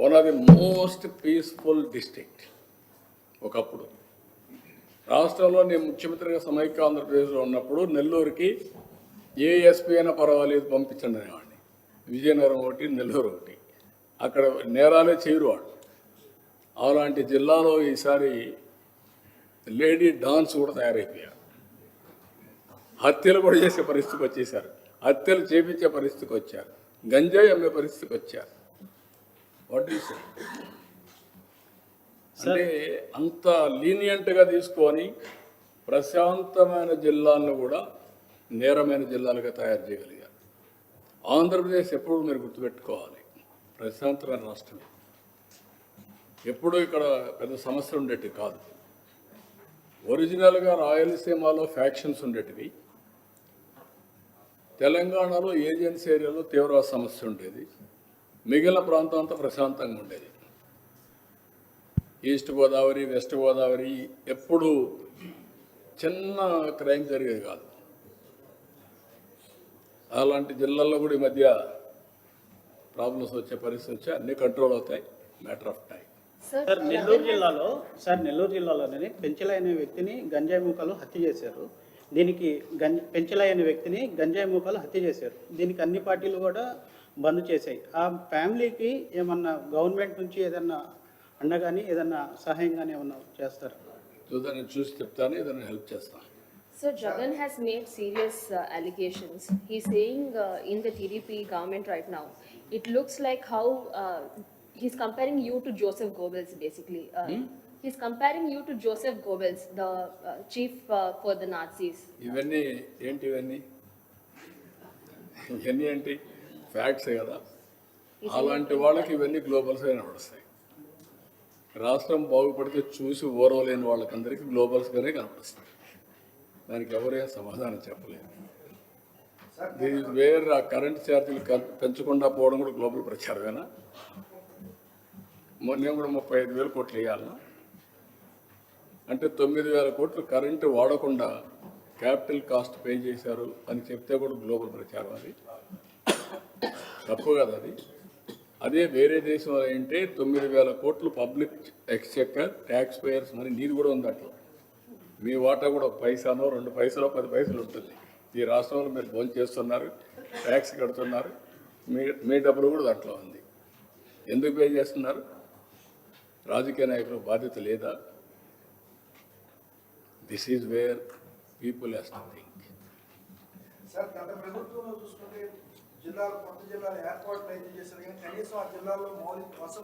One of the most peaceful district. ఒకప్పుడు రాష్ట్రంలో నేను ముఖ్యమంత్రిగా సమైక్య ఆంధ్రప్రదేశ్లో ఉన్నప్పుడు నెల్లూరుకి ఏ ఎస్పీ అయినా పర్వాలేదు పంపించండి అనేవాడిని. విజయనగరం ఒకటి, నెల్లూరు ఒకటి. అక్కడ నేరాలే చేయరు వాడు. అలాంటి జిల్లాలో ఈసారి లేడీ డాన్స్ కూడా తయారైపోయారు. హత్యలు కూడా చేసే పరిస్థితికి వచ్చేసారు. హత్యలు చేపించే పరిస్థితికి వచ్చారు. గంజాయి అమ్మే పరిస్థితికి వచ్చారు. వాట్ ఈస్ అంటే అంత లీనియంట్గా తీసుకొని ప్రశాంతమైన జిల్లాలను కూడా నేరమైన జిల్లాలుగా తయారు చేయగలిగారు. ఆంధ్రప్రదేశ్ ఎప్పుడు మీరు గుర్తుపెట్టుకోవాలి, ప్రశాంతమైన రాష్ట్రమే. ఎప్పుడూ ఇక్కడ పెద్ద సమస్యలు ఉండేటివి కాదు. ఒరిజినల్గా రాయలసీమలో ఫ్యాక్షన్స్ ఉండేటివి, తెలంగాణలో ఏజెన్సీ ఏరియాలో తీవ్ర సమస్య ఉండేది, మిగిలిన ప్రాంతం అంతా ప్రశాంతంగా ఉండేది. ఈస్ట్ గోదావరి, వెస్ట్ గోదావరి ఎప్పుడు చిన్న క్రైమ్ జరిగేది కాదు. అలాంటి జిల్లాల్లో కూడా ఈ మధ్య ప్రాబ్లమ్స్ వచ్చే పరిస్థితి వచ్చి అన్ని కంట్రోల్ అవుతాయి, matter of time. Sir Nellore జిల్లాలోనే పెంచలై అనే వ్యక్తిని గంజాయి మూకలు హత్య చేశారు. దీనికి పెంచలై అనే వ్యక్తిని గంజాయి మూకలు హత్య చేశారు. దీనికి అన్ని పార్టీలు కూడా బంద్ చేశాయి. ఆ ఫ్యామిలీకి ఏమన్నా గవర్నమెంట్ నుంచి ఏదన్నా అండగాని ఏదన్నా సహాయం కానీ ఏమన్నా చేస్తారు? చూద్దాన్ని చూసి చెప్తాను, ఏదైనా హెల్ప్ చేస్తాను. So Jagan has made serious allegations. He's saying in the TDP government right now, it looks like how he's comparing you to Joseph Goebbels basically. He's comparing you to Joseph Goebbels, the chief for the Nazis. ఇవన్నీ ఏంటి? ఇవన్నీ ఏంటి? ఫ్యాక్ట్సే కదా. అలాంటి వాళ్ళకి ఇవన్నీ గ్లోబల్స్ అయినా నడుస్తాయి. రాష్ట్రం బాగుపడితే చూసి ఓరవలేని వాళ్ళకందరికీ గ్లోబల్స్గానే కనపడుస్తాయి. దానికి ఎవరైనా సమాధానం చెప్పలేదు. వేరే ఆ కరెంట్ ఛార్జీలు పెంచకుండా పోవడం కూడా గ్లోబల్ ప్రచారమేనా? నేను కూడా 35,000 కోట్లు వేయాలన్నా అంటే 9,000 కోట్లు కరెంటు వాడకుండా క్యాపిటల్ కాస్ట్ పే చేశారు అని చెప్తే కూడా గ్లోబల్ ప్రచారం. అది తప్పు కదా. అదే వేరే దేశంలో ఏంటే 9,000 కోట్లు పబ్లిక్ ఎక్స్చెక్కర్, ట్యాక్స్ పేయర్స్ మరి నీది కూడా ఉంది. అట్లా మీ వాటా కూడా 1 పైసానో 2 పైసలో 10 పైసలు ఉంటుంది. ఈ రాష్ట్రంలో మీరు భోజనం చేస్తున్నారు, ట్యాక్స్ కడుతున్నారు, మీ డబ్బులు కూడా దాంట్లో ఉంది. ఎందుకు పే చేస్తున్నారు? రాజకీయ నాయకులకు బాధ్యత లేదా? This is where people has to think. Sir, గత ప్రభుత్వంలో చూసుకుంటే జిల్లాలు, కొత్త జిల్లాలు ఏర్పాట్లు అయితే చేశారు, కానీ కనీసం ఆ జిల్లాలో మౌలిక